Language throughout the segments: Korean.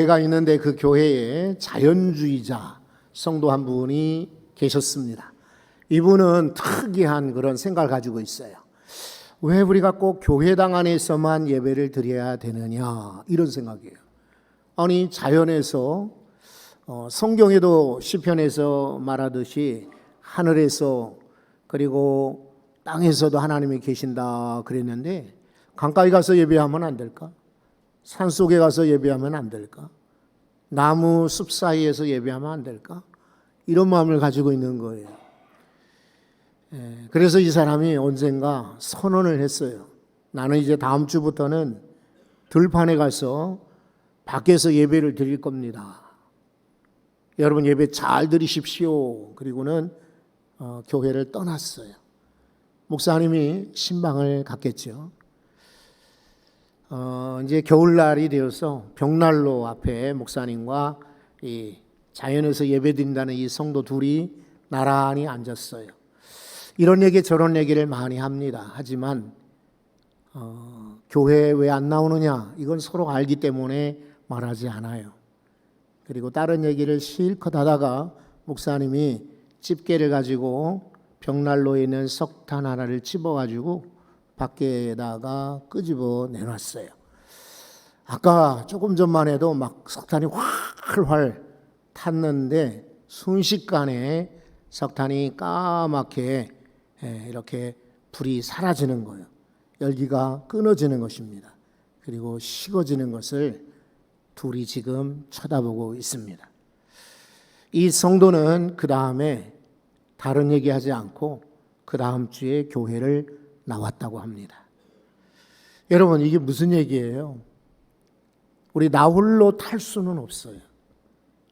교회가 있는데 그 교회에 자연주의자 성도 한 분이 계셨습니다. 이분은 특이한 그런 생각을 가지고 있어요. 왜 우리가 꼭 교회당 안에서만 예배를 드려야 되느냐, 이런 생각이에요. 아니, 자연에서 성경에도 시편에서 말하듯이 하늘에서 그리고 땅에서도 하나님이 계신다 그랬는데, 강가에 가서 예배하면 안 될까? 산속에 가서 예배하면 안 될까? 나무 숲 사이에서 예배하면 안 될까? 이런 마음을 가지고 있는 거예요. 그래서 이 사람이 언젠가 선언을 했어요. 나는 이제 다음 주부터는 들판에 가서 밖에서 예배를 드릴 겁니다. 여러분, 예배 잘 드리십시오. 그리고는 교회를 떠났어요. 목사님이 신방을 갔겠죠. 이제 겨울날이 되어서 벽난로 앞에 목사님과 이 자연에서 예배드린다는 이 성도 둘이 나란히 앉았어요. 이런 얘기 저런 얘기를 많이 합니다. 하지만 교회에 왜 안 나오느냐, 이건 서로 알기 때문에 말하지 않아요. 그리고 다른 얘기를 실컷 하다가 목사님이 집게를 가지고 벽난로에 있는 석탄 하나를 집어가지고 밖에다가 끄집어 내놨어요. 아까 조금 전만 해도 막 석탄이 활활 탔는데 순식간에 석탄이 까맣게 이렇게 불이 사라지는 거예요. 열기가 끊어지는 것입니다. 그리고 식어지는 것을 둘이 지금 쳐다보고 있습니다. 이 성도는 그 다음에 다른 얘기하지 않고 그 다음 주에 교회를 나왔다고 합니다. 여러분, 이게 무슨 얘기예요? 우리 나 홀로 탈 수는 없어요.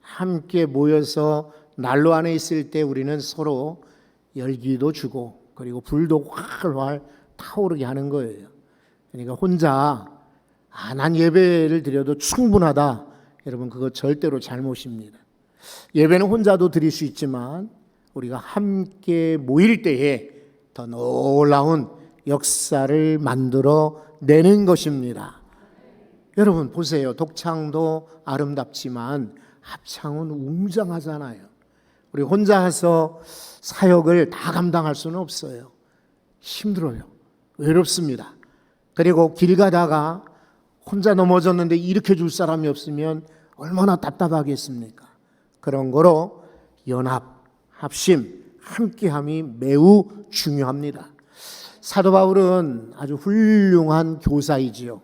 함께 모여서 난로 안에 있을 때 우리는 서로 열기도 주고 그리고 불도 활활 타오르게 하는 거예요. 그러니까 혼자 난 예배를 드려도 충분하다, 여러분, 그거 절대로 잘못입니다. 예배는 혼자도 드릴 수 있지만 우리가 함께 모일 때에 더 놀라운 역사를 만들어 내는 것입니다. 여러분 보세요. 독창도 아름답지만 합창은 웅장하잖아요. 우리 혼자서 사역을 다 감당할 수는 없어요. 힘들어요. 외롭습니다. 그리고 길 가다가 혼자 넘어졌는데 일으켜 줄 사람이 없으면 얼마나 답답하겠습니까? 그런 거로 연합, 합심, 함께함이 매우 중요합니다. 사도 바울은 아주 훌륭한 교사이지요.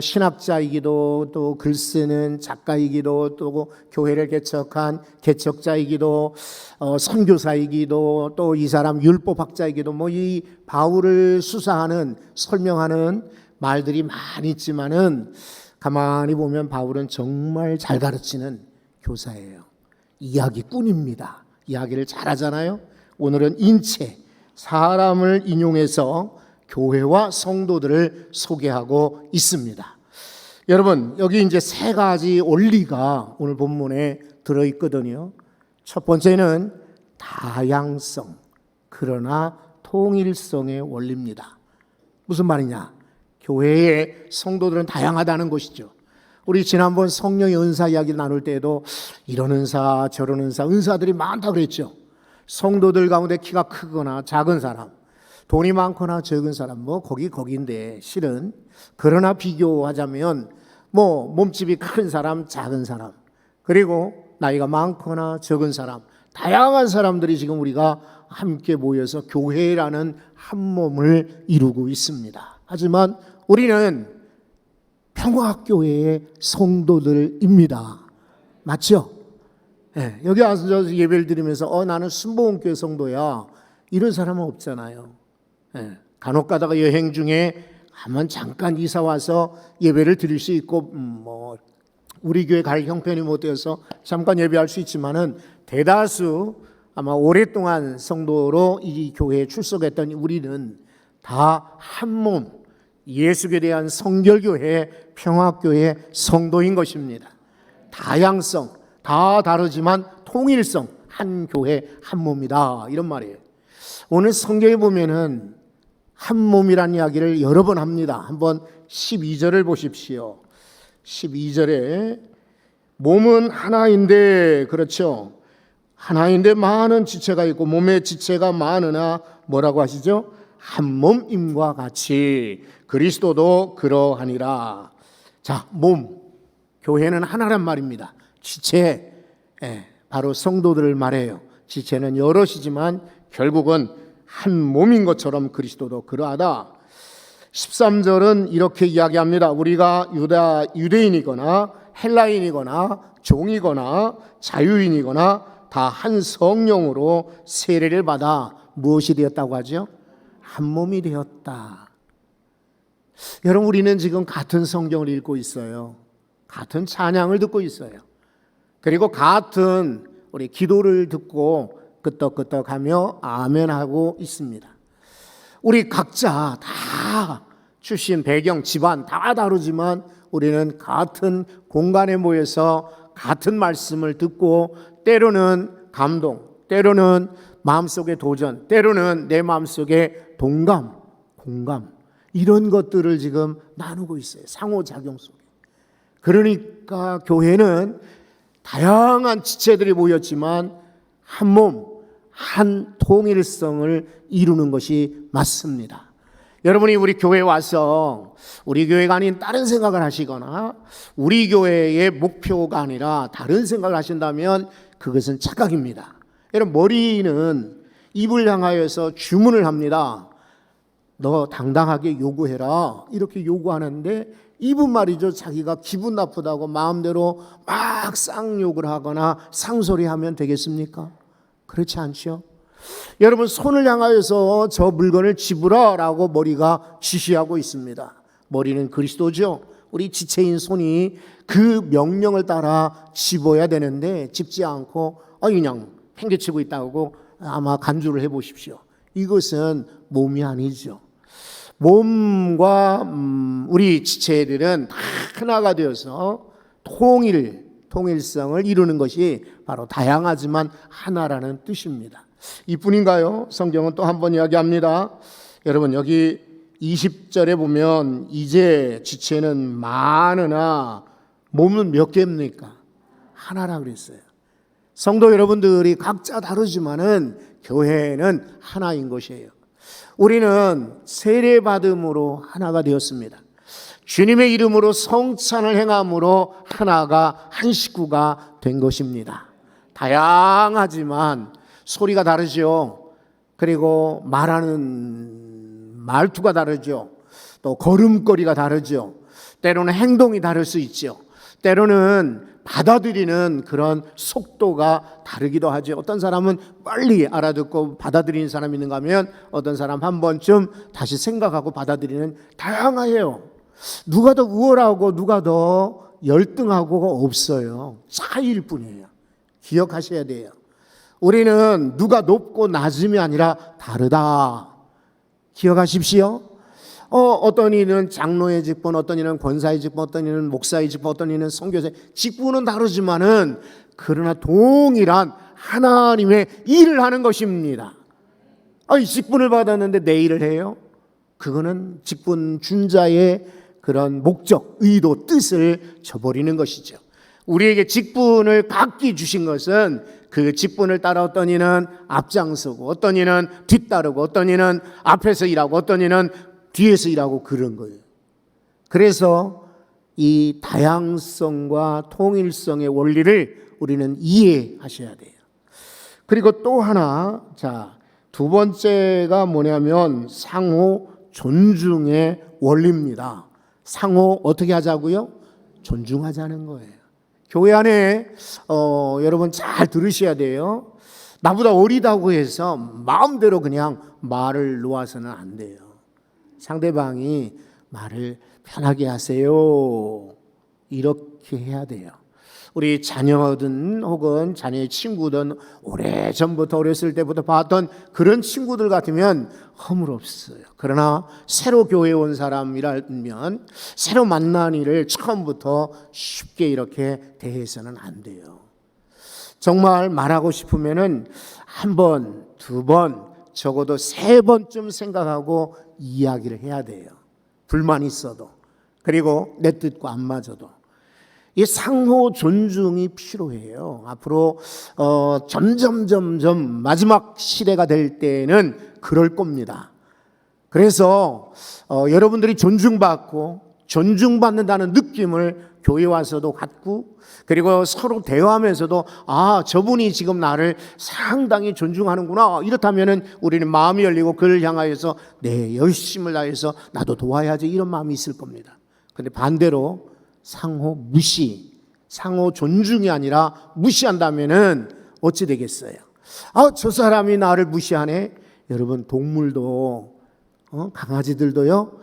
신학자이기도, 또 글 쓰는 작가이기도, 또 교회를 개척한 개척자이기도, 선교사이기도, 또 이 사람 율법학자이기도, 이 바울을 수사하는, 설명하는 말들이 많이 있지만은 가만히 보면 바울은 정말 잘 가르치는 교사예요. 이야기꾼입니다. 이야기를 잘하잖아요. 오늘은 인체, 사람을 인용해서 교회와 성도들을 소개하고 있습니다. 여러분, 여기 이제 세 가지 원리가 오늘 본문에 들어있거든요. 첫 번째는 다양성, 그러나 통일성의 원리입니다. 무슨 말이냐? 교회의 성도들은 다양하다는 것이죠. 우리 지난번 성령의 은사 이야기 나눌 때에도 이런 은사 저런 은사, 은사들이 많다고 그랬죠. 성도들 가운데 키가 크거나 작은 사람, 돈이 많거나 적은 사람, 거기인데 실은, 그러나 비교하자면 몸집이 큰 사람, 작은 사람, 그리고 나이가 많거나 적은 사람, 다양한 사람들이 지금 우리가 함께 모여서 교회라는 한 몸을 이루고 있습니다. 하지만 우리는 평화교회의 성도들입니다. 맞죠? 네, 여기 와서 예배를 드리면서 나는 순복음교회 성도야, 이런 사람은 없잖아요. 간혹 가다가 여행 중에 한번 잠깐 이사 와서 예배를 드릴 수 있고, 우리 교회 갈 형편이 못 되어서 잠깐 예배할 수 있지만은 대다수 아마 오랫동안 성도로 이 교회에 출석했던 우리는 다 한 몸, 예수에 대한 성결교회, 평화교회 성도인 것입니다. 다양성, 다 다르지만 통일성, 한 교회, 한 몸이다, 이런 말이에요. 오늘 성경에 보면은 한 몸이라는 이야기를 여러 번 합니다. 한번 12절을 보십시오. 12절에 몸은 하나인데, 그렇죠? 하나인데 많은 지체가 있고 몸의 지체가 많으나 뭐라고 하시죠? 한 몸임과 같이 그리스도도 그러하니라. 자, 몸, 교회는 하나란 말입니다. 지체, 바로 성도들을 말해요. 지체는 여럿이지만 결국은 한 몸인 것처럼 그리스도도 그러하다. 13절은 이렇게 이야기합니다. 우리가 유대인이거나 헬라인이거나 종이거나 자유인이거나 다 한 성령으로 세례를 받아 무엇이 되었다고 하죠? 한 몸이 되었다. 여러분, 우리는 지금 같은 성경을 읽고 있어요. 같은 찬양을 듣고 있어요. 그리고 같은 우리 기도를 듣고 끄떡끄떡하며 아멘하고 있습니다. 우리 각자 다 출신, 배경, 집안 다 다르지만 우리는 같은 공간에 모여서 같은 말씀을 듣고 때로는 감동, 때로는 마음속의 도전, 때로는 내 마음속의 동감, 공감, 이런 것들을 지금 나누고 있어요. 상호작용 속에. 그러니까 교회는 다양한 지체들이 모였지만 한 몸, 한 통일성을 이루는 것이 맞습니다. 여러분이 우리 교회에 와서 우리 교회가 아닌 다른 생각을 하시거나 우리 교회의 목표가 아니라 다른 생각을 하신다면 그것은 착각입니다. 여러분, 머리는 입을 향하여서 주문을 합니다. 너 당당하게 요구해라, 이렇게 요구하는데 입은 말이죠, 자기가 기분 나쁘다고 마음대로 막 쌍욕을 하거나 상소리하면 되겠습니까? 그렇지 않죠? 여러분, 손을 향하여서 저 물건을 집으라라고 머리가 지시하고 있습니다. 머리는 그리스도죠. 우리 지체인 손이 그 명령을 따라 집어야 되는데 집지 않고 그냥 팽개치고 있다고 아마 간주를 해보십시오. 이것은 몸이 아니죠. 몸과 우리 지체들은 다 하나가 되어서 통일성을 이루는 것이 바로 다양하지만 하나라는 뜻입니다. 이뿐인가요? 성경은 또 한 번 이야기합니다. 여러분, 여기 20절에 보면 이제 지체는 많으나 몸은 몇 개입니까? 하나라 그랬어요. 성도 여러분들이 각자 다르지만은 교회는 하나인 것이에요. 우리는 세례받음으로 하나가 되었습니다. 주님의 이름으로 성찬을 행함으로 하나가, 한 식구가 된 것입니다. 다양하지만 소리가 다르죠. 그리고 말하는 말투가 다르죠. 또 걸음걸이가 다르죠. 때로는 행동이 다를 수 있죠. 때로는 받아들이는 그런 속도가 다르기도 하죠. 어떤 사람은 빨리 알아듣고 받아들이는 사람이 있는가 하면 어떤 사람 한 번쯤 다시 생각하고 받아들이는, 다양해요. 누가 더 우월하고 누가 더 열등하고가 없어요. 차이일 뿐이에요. 기억하셔야 돼요. 우리는 누가 높고 낮음이 아니라 다르다. 기억하십시오. 어떤 이는 장로의 직분, 어떤 이는 권사의 직분, 어떤 이는 목사의 직분, 어떤 이는 선교사의 직분은 다르지만은 그러나 동일한 하나님의 일을 하는 것입니다. 이 직분을 받았는데 내 일을 해요? 그거는 직분 준 자의 그런 목적, 의도, 뜻을 저버리는 것이죠. 우리에게 직분을 각기 주신 것은 그 직분을 따라 어떤 이는 앞장서고 어떤 이는 뒤따르고 어떤 이는 앞에서 일하고 어떤 이는 뒤에서 일하고 그런 거예요. 그래서 이 다양성과 통일성의 원리를 우리는 이해하셔야 돼요. 그리고 또 하나, 두 번째가 뭐냐면 상호 존중의 원리입니다. 상호 어떻게 하자고요? 존중하자는 거예요. 교회 안에 여러분 잘 들으셔야 돼요. 나보다 어리다고 해서 마음대로 그냥 말을 놓아서는 안 돼요. 상대방이 말을 편하게 하세요, 이렇게 해야 돼요. 우리 자녀든 혹은 자녀의 친구든 오래전부터 어렸을 때부터 봤던 그런 친구들 같으면 허물없어요. 그러나 새로 교회에 온 사람이라면 새로 만난 이를 처음부터 쉽게 이렇게 대해서는 안 돼요. 정말 말하고 싶으면은 한 번, 두 번, 적어도 세 번쯤 생각하고 이야기를 해야 돼요. 불만이 있어도, 그리고 내 뜻과 안 맞아도. 이 상호 존중이 필요해요. 앞으로 점점 마지막 시대가 될 때는 그럴 겁니다. 그래서 여러분들이 존중받고 존중받는다는 느낌을 교회 와서도 갖고, 그리고 서로 대화하면서도 저분이 지금 나를 상당히 존중하는구나, 이렇다면은 우리는 마음이 열리고 그를 향하여서 내 열심을 다해서 나도 도와야지, 이런 마음이 있을 겁니다. 근데 반대로 상호 무시, 상호 존중이 아니라 무시한다면은 어찌 되겠어요? 저 사람이 나를 무시하네. 여러분, 동물도 강아지들도요,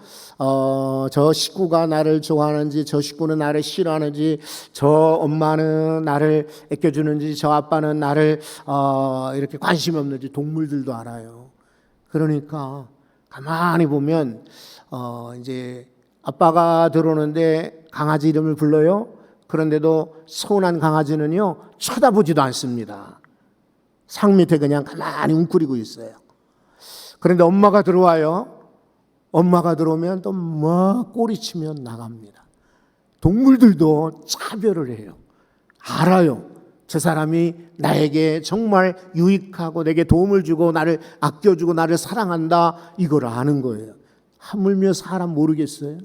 저 식구가 나를 좋아하는지, 저 식구는 나를 싫어하는지, 저 엄마는 나를 아껴주는지, 저 아빠는 나를 이렇게 관심이 없는지 동물들도 알아요. 그러니까 가만히 보면 이제 아빠가 들어오는데 강아지 이름을 불러요. 그런데도 서운한 강아지는요, 쳐다보지도 않습니다. 상 밑에 그냥 가만히 웅크리고 있어요. 그런데 엄마가 들어와요. 엄마가 들어오면 또 꼬리치면 나갑니다. 동물들도 차별을 해요. 알아요. 저 사람이 나에게 정말 유익하고 내게 도움을 주고 나를 아껴주고 나를 사랑한다, 이걸 아는 거예요. 하물며 사람 모르겠어요?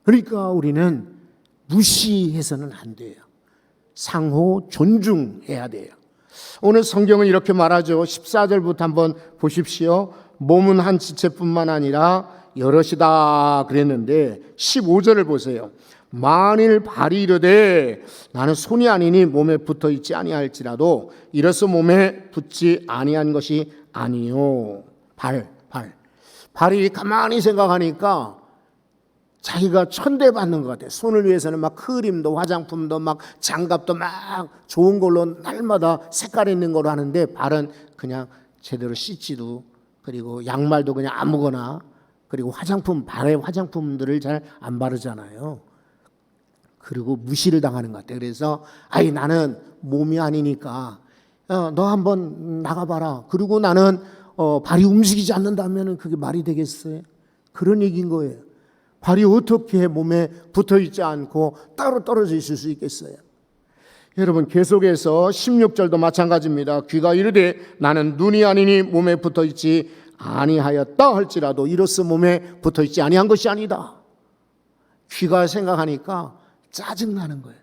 그러니까 우리는 무시해서는 안 돼요. 상호 존중해야 돼요. 오늘 성경은 이렇게 말하죠. 14절부터 한번 보십시오. 몸은 한 지체뿐만 아니라 여럿이다 그랬는데 15절을 보세요. 만일 발이 이르되 나는 손이 아니니 몸에 붙어 있지 아니할지라도 이로써 몸에 붙지 아니한 것이 아니요. 발이 가만히 생각하니까 자기가 천대받는 것 같아요. 손을 위해서는 막 크림도 화장품도 막 장갑도 막 좋은 걸로 날마다 색깔 있는 걸로 하는데, 발은 그냥 제대로 씻지도, 그리고 양말도 그냥 아무거나, 그리고 발에 화장품들을 잘 안 바르잖아요. 그리고 무시를 당하는 것 같아요. 그래서 나는 몸이 아니니까 너 한번 나가봐라. 그리고 나는 발이 움직이지 않는다면 그게 말이 되겠어요? 그런 얘기인 거예요. 발이 어떻게 몸에 붙어 있지 않고 따로 떨어져 있을 수 있겠어요? 여러분, 계속해서 16절도 마찬가지입니다. 귀가 이르되 나는 눈이 아니니 몸에 붙어 있지 아니하였다 할지라도 이로써 몸에 붙어 있지 아니한 것이 아니다. 귀가 생각하니까 짜증나는 거예요.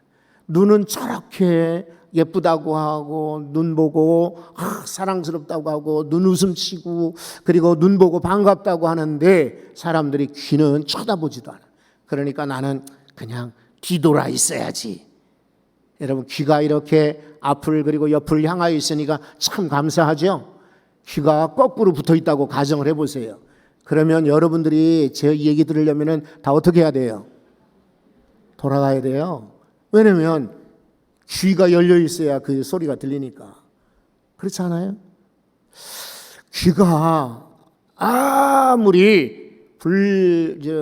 눈은 저렇게 예쁘다고 하고 눈 보고 사랑스럽다고 하고 눈 웃음 치고 그리고 눈 보고 반갑다고 하는데 사람들이 귀는 쳐다보지도 않아. 그러니까 나는 그냥 뒤돌아 있어야지. 여러분, 귀가 이렇게 앞을 그리고 옆을 향하여 있으니까 참 감사하죠. 귀가 거꾸로 붙어 있다고 가정을 해보세요. 그러면 여러분들이 제 얘기 들으려면 다 어떻게 해야 돼요? 돌아가야 돼요. 왜냐면 귀가 열려 있어야 그 소리가 들리니까. 그렇지 않아요? 귀가 아무리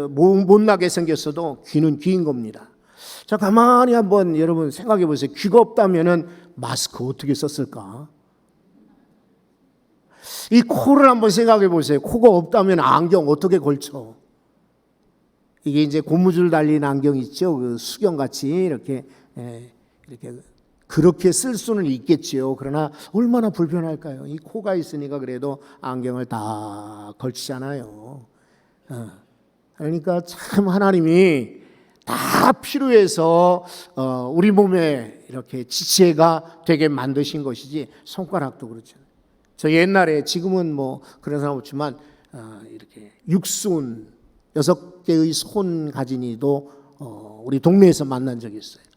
못나게 생겼어도 귀는 귀인 겁니다. 자, 가만히 한번 여러분 생각해 보세요. 귀가 없다면은 마스크 어떻게 썼을까? 이 코를 한번 생각해 보세요. 코가 없다면 안경 어떻게 걸쳐? 이게 이제 고무줄 달린 안경 있죠? 그 수경같이 이렇게 그렇게 쓸 수는 있겠지요. 그러나 얼마나 불편할까요? 이 코가 있으니까 그래도 안경을 다 걸치잖아요. 그러니까 참 하나님이 다 필요해서 우리 몸에 이렇게 지체가 되게 만드신 것이지, 손가락도 그렇죠. 저 옛날에, 지금은 뭐 그런 사람 없지만 이렇게 육손 6개의 손 가진 이도 우리 동네에서 만난 적이 있어요.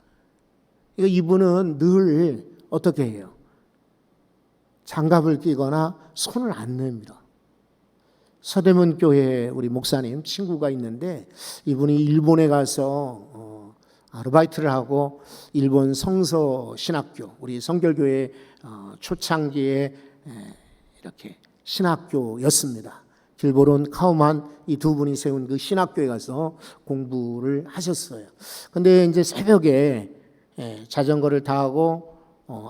이분은 늘 어떻게 해요? 장갑을 끼거나 손을 안 냅니다. 서대문 교회 우리 목사님 친구가 있는데, 이분이 일본에 가서 아르바이트를 하고 일본 성서 신학교, 우리 성결교회 초창기에 이렇게 신학교였습니다. 길보론 카우만 이 두 분이 세운 그 신학교에 가서 공부를 하셨어요. 근데 이제 새벽에 자전거를 타고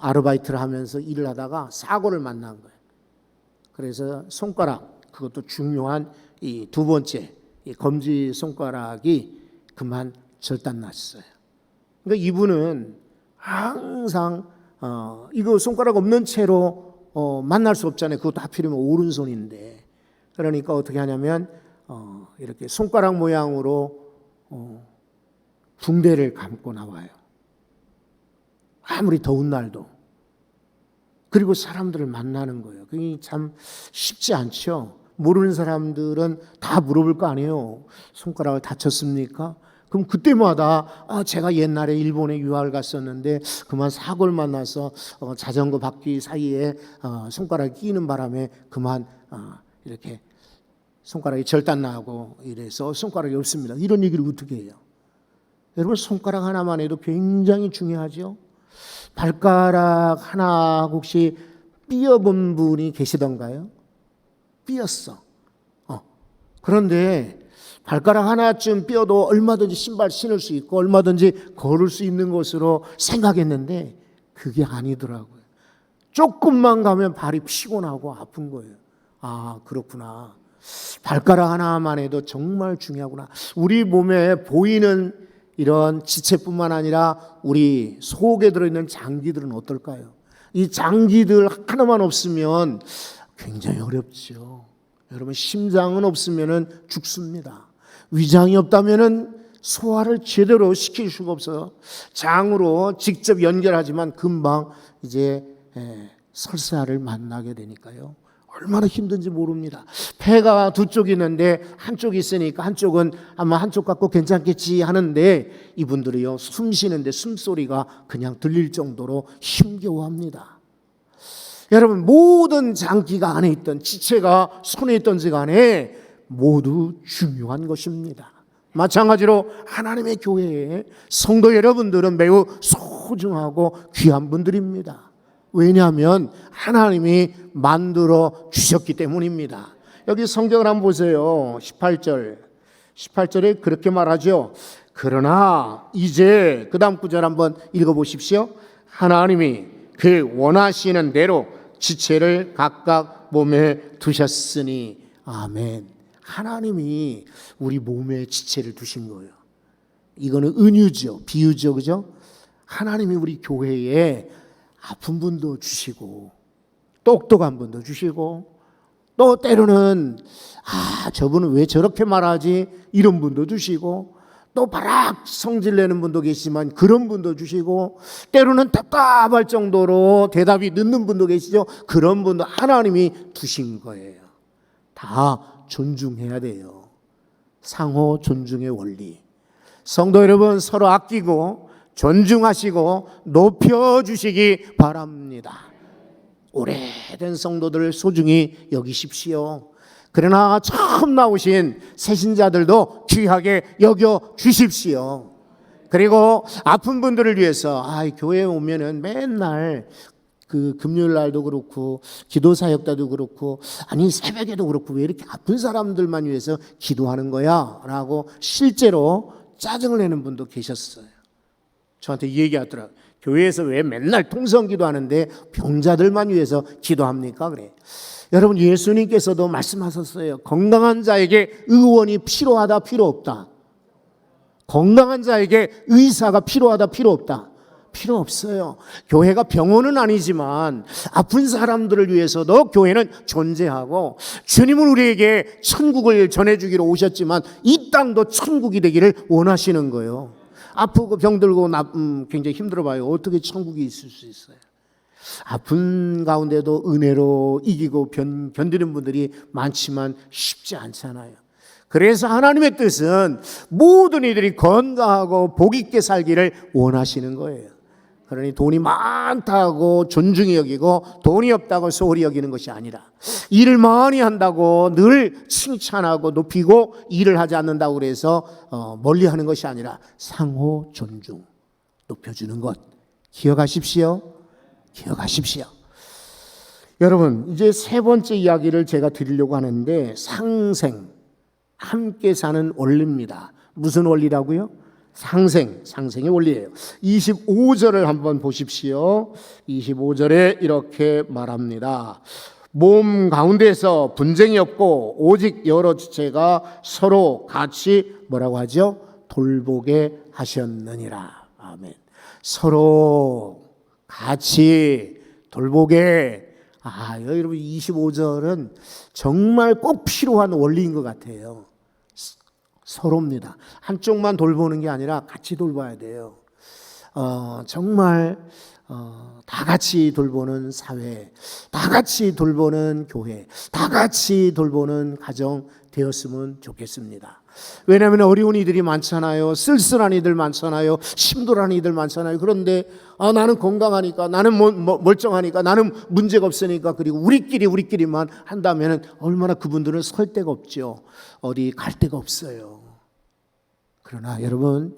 아르바이트를 하면서 일을 하다가 사고를 만난 거예요. 그래서 손가락, 그것도 중요한 이 두 번째 이 검지 손가락이 그만 절단 났어요. 그러니까 이분은 항상 이거 손가락 없는 채로 만날 수 없잖아요. 그것도 하필이면 오른손인데. 그러니까 어떻게 하냐면 이렇게 손가락 모양으로 붕대를 감고 나와요. 아무리 더운 날도. 그리고 사람들을 만나는 거예요. 그게 참 쉽지 않죠. 모르는 사람들은 다 물어볼 거 아니에요. 손가락을 다쳤습니까? 그럼 그때마다 제가 옛날에 일본에 유학을 갔었는데 그만 사고를 만나서 자전거 바퀴 사이에 손가락이 끼는 바람에 그만 이렇게 손가락이 절단 나고 이래서 손가락이 없습니다. 이런 얘기를 어떻게 해요? 여러분, 손가락 하나만 해도 굉장히 중요하죠. 발가락 하나 혹시 삐어본 분이 계시던가요? 삐었어. 그런데 발가락 하나쯤 삐어도 얼마든지 신발 신을 수 있고 얼마든지 걸을 수 있는 것으로 생각했는데 그게 아니더라고요. 조금만 가면 발이 피곤하고 아픈 거예요. 아, 그렇구나. 발가락 하나만 해도 정말 중요하구나. 우리 몸에 보이는 이런 지체뿐만 아니라 우리 속에 들어있는 장기들은 어떨까요? 이 장기들 하나만 없으면 굉장히 어렵죠. 여러분, 심장은 없으면 죽습니다. 위장이 없다면 소화를 제대로 시킬 수가 없어요. 장으로 직접 연결하지만 금방 이제 설사를 만나게 되니까요. 얼마나 힘든지 모릅니다. 폐가 두 쪽이 있는데 한쪽이 있으니까 한쪽은 아마 한쪽 갖고 괜찮겠지 하는데 이분들이요, 숨 쉬는데 숨소리가 그냥 들릴 정도로 힘겨워합니다. 여러분, 모든 장기가 안에 있던 지체가 손에 있던지 간에 모두 중요한 것입니다. 마찬가지로 하나님의 교회에 성도 여러분들은 매우 소중하고 귀한 분들입니다. 왜냐하면 하나님이 만들어 주셨기 때문입니다. 여기 성경을 한번 보세요. 18절에 그렇게 말하죠. 그러나 이제 그 다음 구절 한번 읽어보십시오. 하나님이 그 원하시는 대로 지체를 각각 몸에 두셨으니. 아멘. 하나님이 우리 몸에 지체를 두신 거예요. 이거는 은유죠. 비유죠. 그죠? 하나님이 우리 교회에 아픈 분도 주시고 똑똑한 분도 주시고 또 때로는 저분은 왜 저렇게 말하지 이런 분도 주시고 또 바락 성질내는 분도 계시지만 그런 분도 주시고 때로는 답답할 정도로 대답이 늦는 분도 계시죠. 그런 분도 하나님이 두신 거예요. 다 존중해야 돼요. 상호 존중의 원리. 성도 여러분, 서로 아끼고 존중하시고 높여주시기 바랍니다. 오래된 성도들을 소중히 여기십시오. 그러나 처음 나오신 새신자들도 귀하게 여겨주십시오. 그리고 아픈 분들을 위해서 교회에 오면은 맨날 그 금요일 날도 그렇고 기도 사역 때도 그렇고 아니 새벽에도 그렇고 왜 이렇게 아픈 사람들만 위해서 기도하는 거야? 라고 실제로 짜증을 내는 분도 계셨어요. 저한테 얘기하더라고요. 교회에서 왜 맨날 통성기도 하는데 병자들만 위해서 기도합니까? 그래. 여러분, 예수님께서도 말씀하셨어요. 건강한 자에게 의원이 필요하다, 필요 없다. 건강한 자에게 의사가 필요하다, 필요 없다. 필요 없어요. 교회가 병원은 아니지만 아픈 사람들을 위해서도 교회는 존재하고 주님은 우리에게 천국을 전해주기로 오셨지만 이 땅도 천국이 되기를 원하시는 거예요. 아프고 병들고 굉장히 힘들어봐요. 어떻게 천국이 있을 수 있어요? 아픈 가운데도 은혜로 이기고 견디는 분들이 많지만 쉽지 않잖아요. 그래서 하나님의 뜻은 모든 이들이 건강하고 복 있게 살기를 원하시는 거예요. 그러니 돈이 많다고 존중히 여기고 돈이 없다고 소홀히 여기는 것이 아니라 일을 많이 한다고 늘 칭찬하고 높이고 일을 하지 않는다고 그래서 멀리하는 것이 아니라 상호 존중, 높여주는 것 기억하십시오. 기억하십시오. 여러분, 이제 세 번째 이야기를 제가 드리려고 하는데 상생, 함께 사는 원리입니다. 무슨 원리라고요? 상생의 원리예요. 25절을 한번 보십시오. 25절에 이렇게 말합니다. 몸 가운데서 분쟁이 없고 오직 여러 지체가 서로 같이 뭐라고 하죠? 돌보게 하셨느니라. 아멘. 서로 같이 돌보게. 여러분 25절은 정말 꼭 필요한 원리인 것 같아요. 서로입니다. 한쪽만 돌보는 게 아니라 같이 돌봐야 돼요. 정말 다 같이 돌보는 사회, 다 같이 돌보는 교회, 다 같이 돌보는 가정 되었으면 좋겠습니다. 왜냐하면 어려운 이들이 많잖아요. 쓸쓸한 이들 많잖아요. 심도란 이들 많잖아요. 그런데 나는 건강하니까, 나는 멀쩡하니까, 나는 문제가 없으니까, 그리고 우리끼리만 한다면 얼마나 그분들은 설 데가 없죠. 어디 갈 데가 없어요. 그러나 여러분,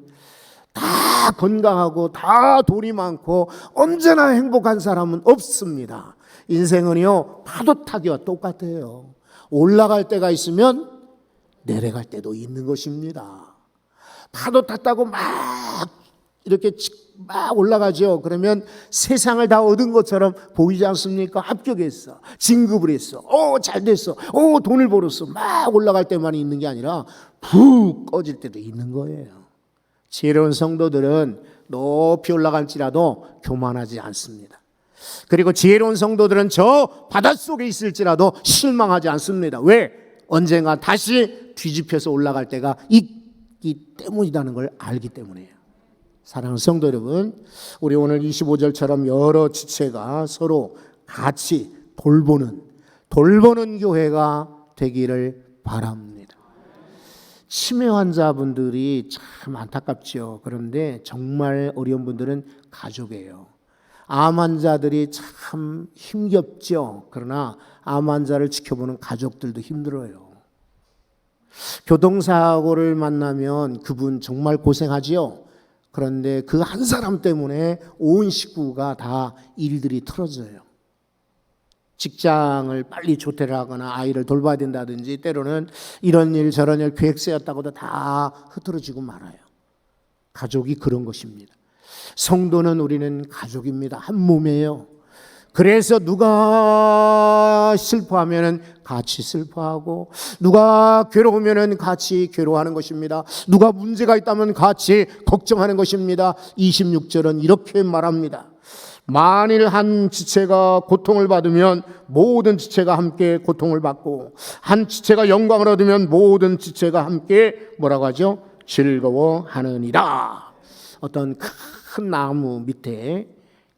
다 건강하고 다 돈이 많고 언제나 행복한 사람은 없습니다. 인생은요, 파도 타기와 똑같아요. 올라갈 때가 있으면 내려갈 때도 있는 것입니다. 파도 탔다고 막 이렇게 막 올라가죠. 그러면 세상을 다 얻은 것처럼 보이지 않습니까? 합격했어, 진급을 했어, 잘 됐어, 돈을 벌었어. 막 올라갈 때만 있는 게 아니라 푹 꺼질 때도 있는 거예요. 지혜로운 성도들은 높이 올라갈지라도 교만하지 않습니다. 그리고 지혜로운 성도들은 저 바닷속에 있을지라도 실망하지 않습니다. 왜? 언젠가 다시 뒤집혀서 올라갈 때가 있기 때문이라는 걸 알기 때문이에요. 사랑하는 성도 여러분, 우리 오늘 25절처럼 여러 지체가 서로 같이 돌보는 교회가 되기를 바랍니다. 치매 환자분들이 참 안타깝죠. 그런데 정말 어려운 분들은 가족이에요. 암 환자들이 참 힘겹죠. 그러나 암 환자를 지켜보는 가족들도 힘들어요. 교통사고를 만나면 그분 정말 고생하지요. 그런데 그 한 사람 때문에 온 식구가 다 일들이 틀어져요. 직장을 빨리 조퇴를 하거나 아이를 돌봐야 된다든지, 때로는 이런 일 저런 일 계획 세웠다고도 다 흐트러지고 말아요. 가족이 그런 것입니다. 성도는 우리는 가족입니다. 한 몸이에요. 그래서 누가 슬퍼하면 같이 슬퍼하고, 누가 괴로우면 같이 괴로워하는 것입니다. 누가 문제가 있다면 같이 걱정하는 것입니다. 26절은 이렇게 말합니다. 만일 한 지체가 고통을 받으면 모든 지체가 함께 고통을 받고, 한 지체가 영광을 얻으면 모든 지체가 함께 뭐라고 하죠? 즐거워하느니라. 어떤 큰 나무 밑에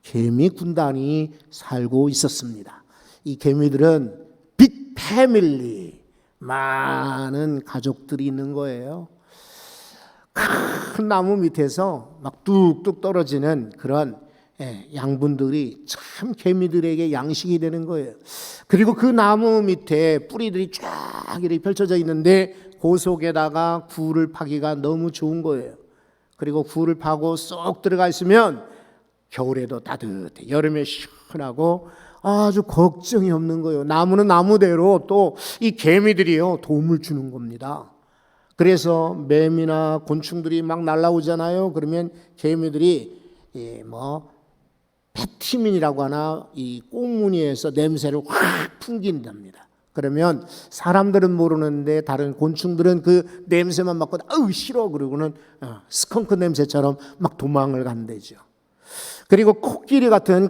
개미 군단이 살고 있었습니다. 이 개미들은 빅 패밀리, 많은 가족들이 있는 거예요. 큰 나무 밑에서 막 뚝뚝 떨어지는 그런 양분들이 참 개미들에게 양식이 되는 거예요. 그리고 그 나무 밑에 뿌리들이 쫙 이렇게 펼쳐져 있는데 그 속에다가 굴을 파기가 너무 좋은 거예요. 그리고 굴을 파고 쏙 들어가 있으면 겨울에도 따뜻해, 여름에 시원하고 아주 걱정이 없는 거예요. 나무는 나무대로 또 이 개미들이요, 도움을 주는 겁니다. 그래서 매미나 곤충들이 막 날아오잖아요. 그러면 개미들이 페티민이라고 하나, 이 꽁무니에서 냄새를 확 풍긴답니다. 그러면 사람들은 모르는데 다른 곤충들은 그 냄새만 맡고 아우 싫어 그러고는 스컹크 냄새처럼 막 도망을 간대죠. 그리고 코끼리 같은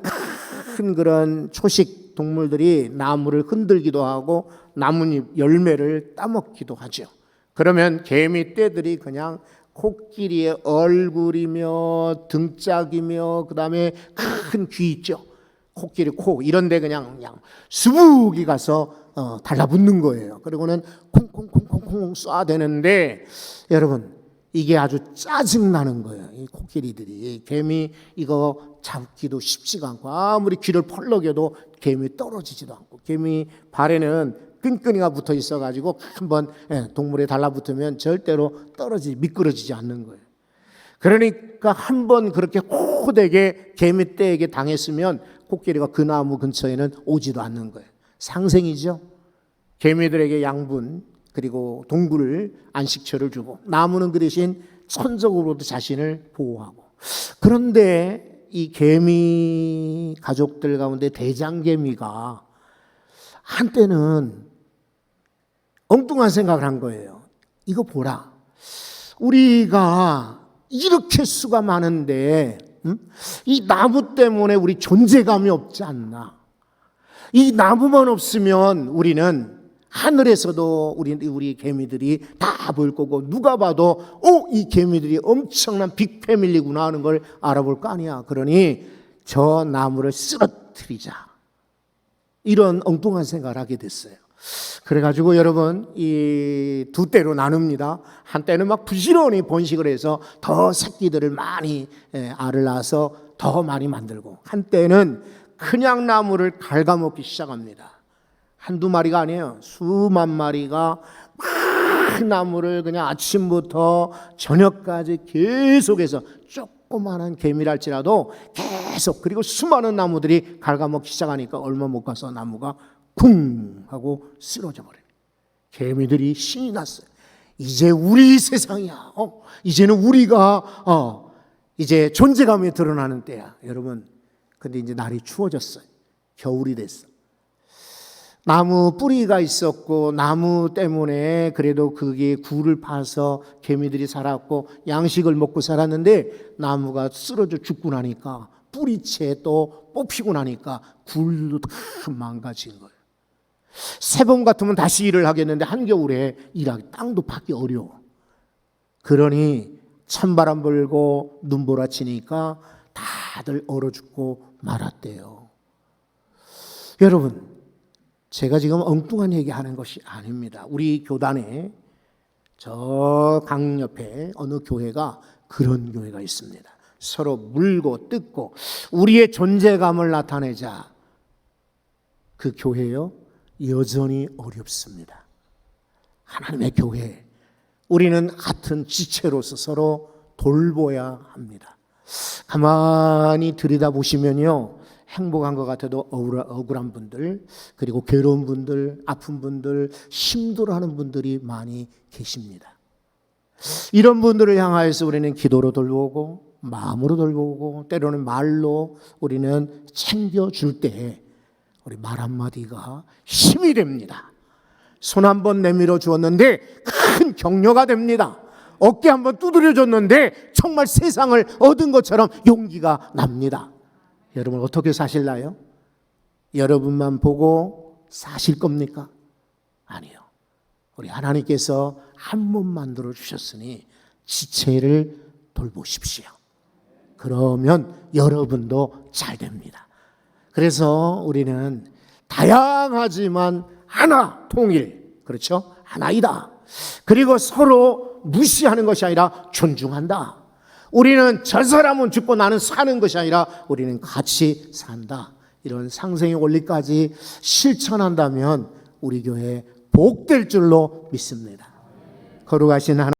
큰 그런 초식 동물들이 나무를 흔들기도 하고 나뭇잎 열매를 따먹기도 하죠. 그러면 개미 떼들이 그냥 코끼리의 얼굴이며 등짝이며 그다음에 큰 귀 있죠. 코끼리 코 이런 데 그냥 수북이 가서 달라붙는 거예요. 그리고는 콩콩콩콩콩 쏴대는데 여러분, 이게 아주 짜증나는 거예요. 이 코끼리들이. 개미 이거 잡기도 쉽지가 않고, 아무리 귀를 펄럭여도 개미 떨어지지도 않고, 개미 발에는 끈끈이가 붙어 있어가지고 한번 동물에 달라붙으면 절대로 미끄러지지 않는 거예요. 그러니까 한번 그렇게 호되게 개미떼에게 당했으면 코끼리가 그 나무 근처에는 오지도 않는 거예요. 상생이죠. 개미들에게 양분 그리고 동굴을 안식처를 주고, 나무는 그 대신 천적으로도 자신을 보호하고. 그런데 이 개미 가족들 가운데 대장개미가 한때는 엉뚱한 생각을 한 거예요. 이거 보라, 우리가 이렇게 수가 많은데 이 나무 때문에 우리 존재감이 없지 않나. 이 나무만 없으면 우리는 하늘에서도 우리 개미들이 다 보일 거고 누가 봐도 이 개미들이 엄청난 빅패밀리구나 하는 걸 알아볼 거 아니야. 그러니 저 나무를 쓰러뜨리자. 이런 엉뚱한 생각을 하게 됐어요. 그래가지고 여러분 이 두 때로 나눕니다. 한때는 막 부지런히 번식을 해서 더 새끼들을 많이 알을 낳아서 더 많이 만들고, 한때는 그냥 나무를 갉아먹기 시작합니다. 한두 마리가 아니에요. 수만 마리가 막 나무를 그냥 아침부터 저녁까지 계속해서 조그마한 개미랄지라도 계속, 그리고 수많은 나무들이 갉아먹기 시작하니까 얼마 못 가서 나무가 쿵 하고 쓰러져 버려요. 개미들이 신이 났어요. 이제 우리 세상이야. 이제는 우리가 이제 존재감이 드러나는 때야. 여러분, 근데 이제 날이 추워졌어요. 겨울이 됐어. 나무 뿌리가 있었고 나무 때문에 그래도 그게 굴을 파서 개미들이 살았고 양식을 먹고 살았는데, 나무가 쓰러져 죽고 나니까 뿌리채 또 뽑히고 나니까 굴도 다 망가진 거예요. 새봄 같으면 다시 일을 하겠는데 한겨울에 일하기 땅도 받기 어려워. 그러니 찬바람 불고 눈보라 치니까 다들 얼어 죽고 말았대요. 여러분, 제가 지금 엉뚱한 얘기하는 것이 아닙니다. 우리 교단에 저 강 옆에 어느 교회가 그런 교회가 있습니다. 서로 물고 뜯고 우리의 존재감을 나타내자. 그 교회요, 여전히 어렵습니다. 하나님의 교회, 우리는 같은 지체로서 서로 돌보아야 합니다. 가만히 들여다보시면요, 행복한 것 같아도 억울한 분들, 그리고 괴로운 분들, 아픈 분들, 힘들어하는 분들이 많이 계십니다. 이런 분들을 향하여서 우리는 기도로 돌보고 마음으로 돌보고 때로는 말로 우리는 챙겨줄 때 우리 말 한마디가 힘이 됩니다. 손 한번 내밀어 주었는데 큰 격려가 됩니다. 어깨 한번 두드려 줬는데 정말 세상을 얻은 것처럼 용기가 납니다. 여러분, 어떻게 사실나요? 여러분만 보고 사실 겁니까? 아니요. 우리 하나님께서 한 몸 만들어 주셨으니 지체를 돌보십시오. 그러면 여러분도 잘 됩니다. 그래서 우리는 다양하지만 하나, 통일, 그렇죠? 하나이다. 그리고 서로 무시하는 것이 아니라 존중한다. 우리는 저 사람은 죽고 나는 사는 것이 아니라 우리는 같이 산다. 이런 상생의 원리까지 실천한다면 우리 교회 복될 줄로 믿습니다. 거룩하신 하나님,